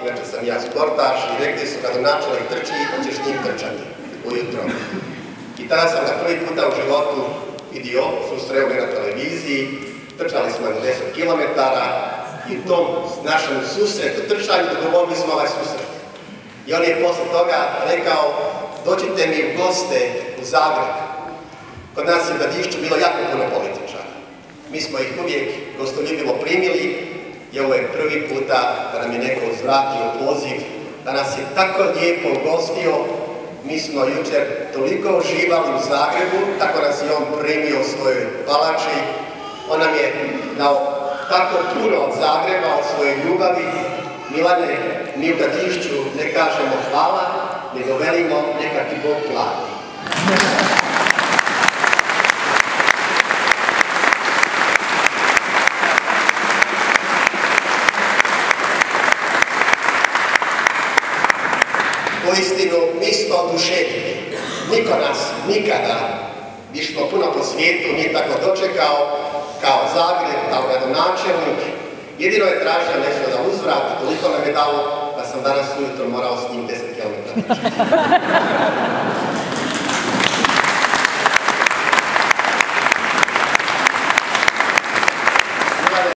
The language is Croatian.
inače sam ja sportaš i rekli su kad načelnik trči, hoćeš s njim trčati ujutro. I tada sam ga prvi puta u životu vidio, susreo me na televiziji, trčali smo 10 km i u tom našem susretu, trčanju, dogovorili smo ovaj susret. I on je posle toga rekao, dođite mi u goste u Zagreb. Kod nas je u Gradišću bilo jako puno političara. Mi smo ih uvijek gostoljubivo primili i ovo je prvi puta da nam je neko uzvratio poziv, da nas je tako lijepo ugostio. Mi smo jučer toliko uživali u Zagrebu, tako nas je on primio u svojoj palači. On nam je dao tako puno od Zagreba, od svoje ljubavi. Milane, mi u Gradišću ne kažemo hvala, nego velimo neka ti Bog plati. Uistinu, mi smo oduševljeni. Niko nas nikada, mi smo puno po svijetu, nije tako dočekao kao Zagreb, kao gradonačelnik. Jedino je tražio nešto za uzvrat, toliko nam je dalo da sam danas ujutro morao s njim 10 km.